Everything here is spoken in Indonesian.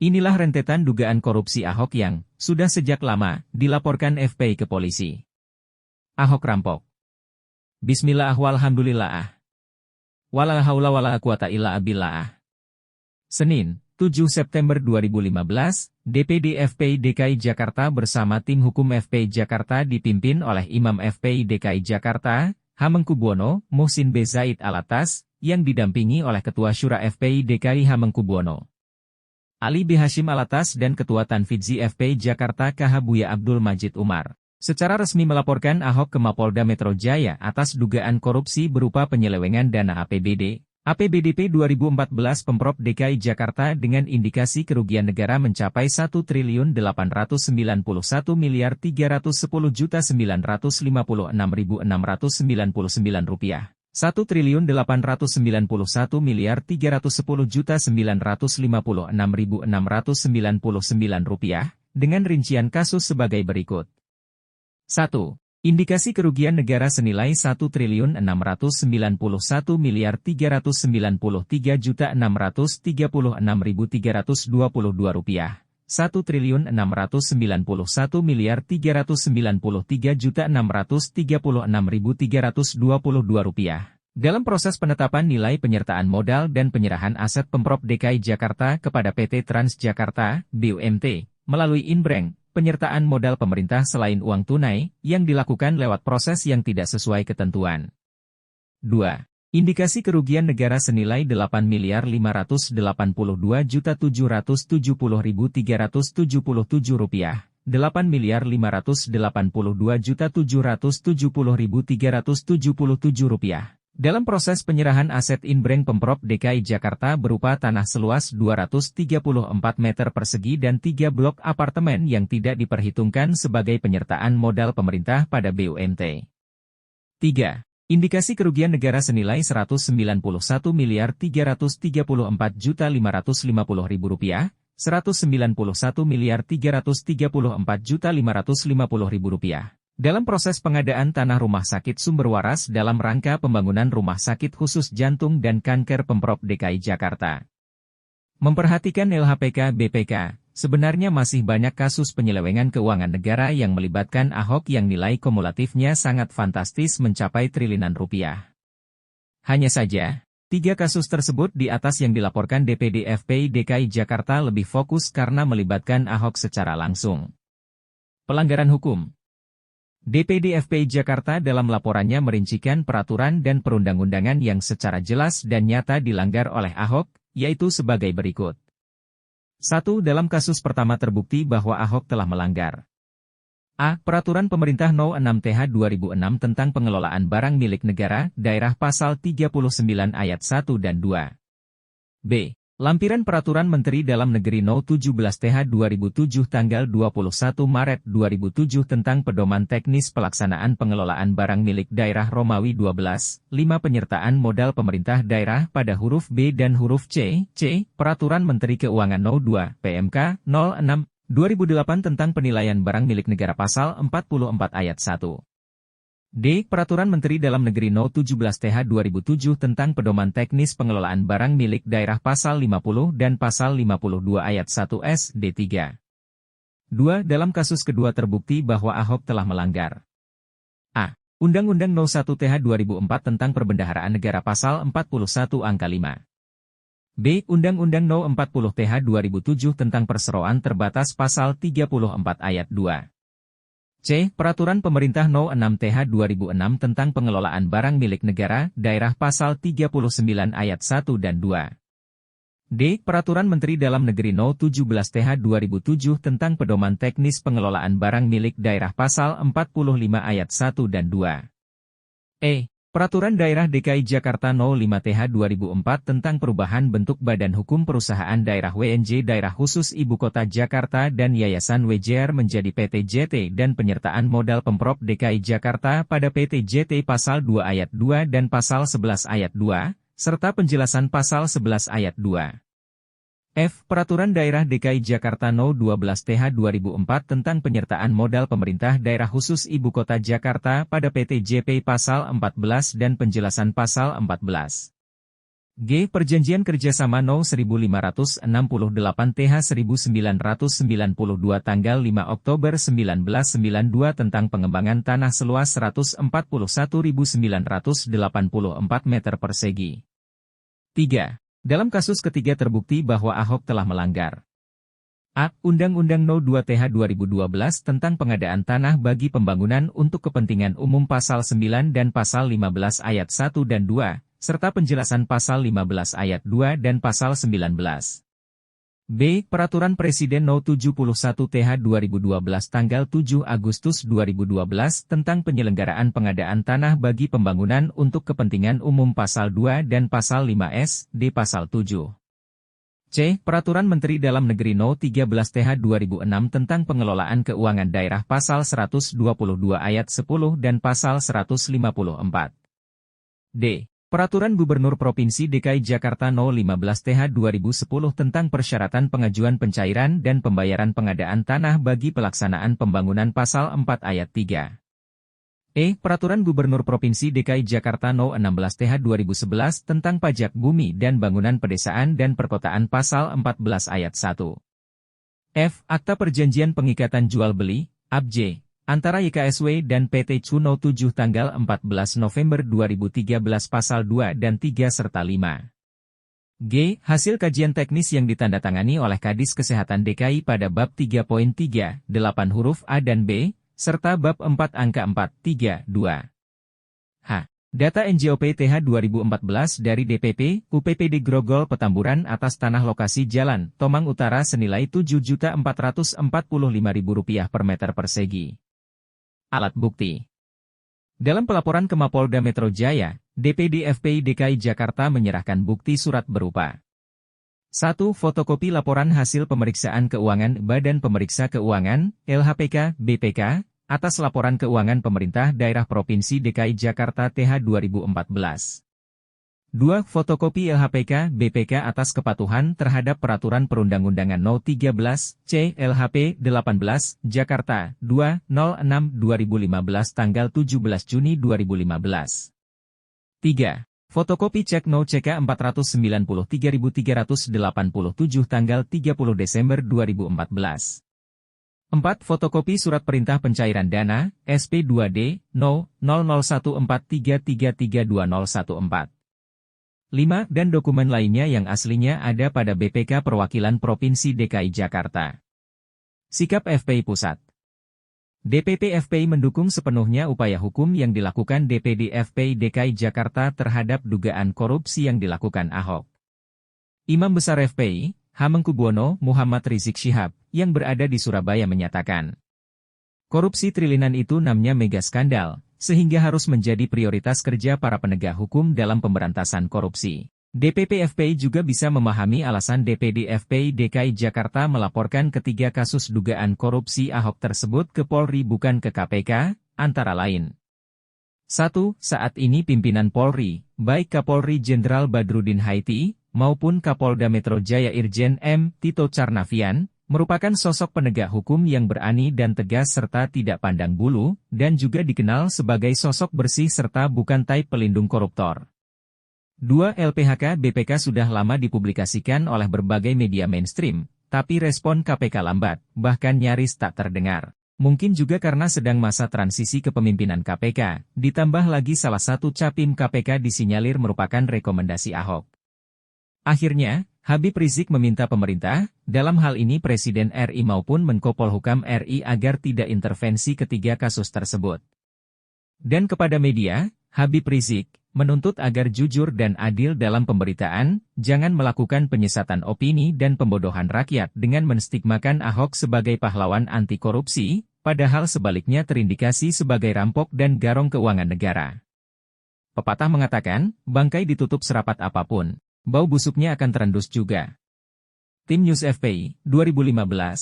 Inilah rentetan dugaan korupsi Ahok yang sudah sejak lama dilaporkan FPI ke polisi. Ahok rampok. Bismillah walhamdulillah. Wala haula wala quwata illa billah. Senin, 7 September 2015, DPD FPI DKI Jakarta bersama tim hukum FPI Jakarta dipimpin oleh Imam FPI DKI Jakarta, Hamengkubuwono, Muhsin B. Zaid Alatas, yang didampingi oleh Ketua Syura FPI DKI Hamengkubuwono, Ali B. Hashim Alatas dan Ketua Tanfidzi FPI Jakarta KH Buya Abdul Majid Umar, secara resmi melaporkan Ahok ke Mapolda Metro Jaya atas dugaan korupsi berupa penyelewengan dana APBDP 2014 Pemprov DKI Jakarta dengan indikasi kerugian negara mencapai Rp1.891.310.956.699, Rp1.891.310.956.699 dengan rincian kasus sebagai berikut. 1. Indikasi kerugian negara senilai Rp1.691.336.336.322, Rp1.691.336.336.322 dalam proses penetapan nilai penyertaan modal dan penyerahan aset Pemprov DKI Jakarta kepada PT Transjakarta, BUMT, melalui Inbreng, penyertaan modal pemerintah selain uang tunai, yang dilakukan lewat proses yang tidak sesuai ketentuan. 2. Indikasi kerugian negara senilai Rp8.582.770.377, Rp8.582.770.377 dalam proses penyerahan aset Inbreng Pemprov DKI Jakarta berupa tanah seluas 234 meter persegi dan 3 blok apartemen yang tidak diperhitungkan sebagai penyertaan modal pemerintah pada BUMT. 3. Indikasi kerugian negara senilai Rp191.334.550.000, Rp191.334.550.000 dalam proses pengadaan tanah rumah sakit sumber waras dalam rangka pembangunan rumah sakit khusus jantung dan kanker Pemprov DKI Jakarta. Memperhatikan LHPK BPK, sebenarnya masih banyak kasus penyelewengan keuangan negara yang melibatkan Ahok yang nilai kumulatifnya sangat fantastis mencapai triliunan rupiah. Hanya saja, 3 kasus tersebut di atas yang dilaporkan DPD FPI DKI Jakarta lebih fokus karena melibatkan Ahok secara langsung. Pelanggaran hukum. DPD FPI Jakarta dalam laporannya merincikan peraturan dan perundang-undangan yang secara jelas dan nyata dilanggar oleh Ahok, yaitu sebagai berikut. 1. Dalam kasus pertama terbukti bahwa Ahok telah melanggar A. Peraturan Pemerintah No. 6/2006 tentang pengelolaan barang milik negara, daerah pasal 39 ayat 1 dan 2. B. Lampiran Peraturan Menteri Dalam Negeri No. 17/2007 tanggal 21 Maret 2007 tentang Pedoman Teknis Pelaksanaan Pengelolaan Barang Milik Daerah Romawi 12, 5 Penyertaan Modal Pemerintah Daerah pada huruf B dan huruf C, Peraturan Menteri Keuangan No. 2, PMK, 06, 2008 tentang Penilaian Barang Milik Negara Pasal 44 ayat 1. D. Peraturan Menteri Dalam Negeri No. 17/2007 tentang Pedoman Teknis Pengelolaan Barang Milik Daerah Pasal 50 dan Pasal 52 ayat 1 S, D3. 2. Dalam kasus kedua terbukti bahwa Ahok telah melanggar A. Undang-Undang No. 1/2004 tentang Perbendaharaan Negara Pasal 41 Angka 5. B. Undang-Undang No. 40/2007 tentang Perseroan Terbatas Pasal 34 ayat 2. C. Peraturan Pemerintah No. 6/2006 tentang Pengelolaan Barang Milik Negara, Daerah Pasal 39 ayat 1 dan 2. D. Peraturan Menteri Dalam Negeri No. 17/2007 tentang Pedoman Teknis Pengelolaan Barang Milik Daerah Pasal 45 ayat 1 dan 2. E. Peraturan Daerah DKI Jakarta No. 5/2004 tentang perubahan bentuk Badan Hukum Perusahaan Daerah WNJ Daerah Khusus Ibu Kota Jakarta dan Yayasan WJR menjadi PT JT dan penyertaan modal Pemprov DKI Jakarta pada PT JT Pasal 2 ayat 2 dan Pasal 11 ayat 2, serta penjelasan Pasal 11 ayat 2. F. Peraturan Daerah DKI Jakarta No. 12/2004 tentang penyertaan modal pemerintah daerah khusus Ibu Kota Jakarta pada PT JP Pasal 14 dan penjelasan Pasal 14. G. Perjanjian Kerjasama No. 1568 TH 1992 tanggal 5 Oktober 1992 tentang pengembangan tanah seluas 141.984 meter persegi. 3. Dalam kasus ketiga terbukti bahwa Ahok telah melanggar A. Undang-Undang No. 2 TH 2012 tentang pengadaan tanah bagi pembangunan untuk kepentingan umum Pasal 9 dan Pasal 15 Ayat 1 dan 2, serta penjelasan Pasal 15 Ayat 2 dan Pasal 19. B. Peraturan Presiden No. 71 TH 2012 tanggal 7 Agustus 2012 tentang penyelenggaraan pengadaan tanah bagi pembangunan untuk kepentingan umum Pasal 2 dan Pasal 5 D Pasal 7. C. Peraturan Menteri Dalam Negeri No. 13 TH 2006 tentang pengelolaan keuangan daerah Pasal 122 Ayat 10 dan Pasal 154. D. Peraturan Gubernur Provinsi DKI Jakarta No. 15 TH 2010 tentang persyaratan pengajuan pencairan dan pembayaran pengadaan tanah bagi pelaksanaan pembangunan Pasal 4 Ayat 3. E. Peraturan Gubernur Provinsi DKI Jakarta No. 16 TH 2011 tentang pajak bumi dan bangunan pedesaan dan perkotaan Pasal 14 Ayat 1. F. Akta Perjanjian Pengikatan Jual Beli, APJ, antara YKSW dan PT Cuno 7 tanggal 14 November 2013 Pasal 2 dan 3 serta 5. G. Hasil kajian teknis yang ditandatangani oleh Kadis Kesehatan DKI pada bab 3.3, 8 huruf A dan B, serta bab 4 angka 4, 3, 2. H. Data NJOP TH 2014 dari DPP, UPPD Grogol Petamburan atas tanah lokasi Jalan Tomang Utara senilai Rp7.445.000 per meter persegi. Alat bukti. Dalam pelaporan ke Mapolda Metro Jaya, DPD FPI DKI Jakarta menyerahkan bukti surat berupa 1. Fotokopi laporan hasil pemeriksaan keuangan Badan Pemeriksa Keuangan, LHPK, BPK, atas laporan keuangan pemerintah daerah Provinsi DKI Jakarta TH 2014. 2. Fotokopi LHPK, BPK atas kepatuhan terhadap Peraturan Perundang-undangan No. 13, C, LHP 18, Jakarta, 2-06-2015 tanggal 17 Juni 2015. 3. Fotokopi Cek No. CK 493.387 tanggal 30 Desember 2014. 4. Fotokopi Surat Perintah Pencairan Dana, SP2D, No. 001433320014. 5. Dan dokumen lainnya yang aslinya ada pada BPK Perwakilan Provinsi DKI Jakarta. Sikap FPI Pusat. DPP FPI mendukung sepenuhnya upaya hukum yang dilakukan DPD FPI DKI Jakarta terhadap dugaan korupsi yang dilakukan Ahok. Imam Besar FPI, Hamengkubuwono Muhammad Rizik Syihab, yang berada di Surabaya menyatakan, korupsi triliunan itu namanya mega skandal, sehingga harus menjadi prioritas kerja para penegak hukum dalam pemberantasan korupsi. DPP FPI juga bisa memahami alasan DPD FPI DKI Jakarta melaporkan ketiga kasus dugaan korupsi Ahok tersebut ke Polri bukan ke KPK, antara lain. 1. Saat ini pimpinan Polri, baik Kapolri Jenderal Badrudin Haiti, maupun Kapolda Metro Jaya Irjen M. Tito Carnavian, merupakan sosok penegak hukum yang berani dan tegas serta tidak pandang bulu, dan juga dikenal sebagai sosok bersih serta bukan type pelindung koruptor. 2. LPHK BPK sudah lama dipublikasikan oleh berbagai media mainstream, tapi respon KPK lambat, bahkan nyaris tak terdengar. Mungkin juga karena sedang masa transisi kepemimpinan KPK, ditambah lagi salah satu capim KPK disinyalir merupakan rekomendasi Ahok. Akhirnya, Habib Rizik meminta pemerintah, dalam hal ini Presiden RI maupun Menko Polhukam RI agar tidak intervensi ketiga kasus tersebut. Dan kepada media, Habib Rizik menuntut agar jujur dan adil dalam pemberitaan, jangan melakukan penyesatan opini dan pembodohan rakyat dengan menstigmakan Ahok sebagai pahlawan anti korupsi, padahal sebaliknya terindikasi sebagai rampok dan garong keuangan negara. Pepatah mengatakan, bangkai ditutup serapat apapun, bau busuknya akan terendus juga. Tim News FPI, 2015.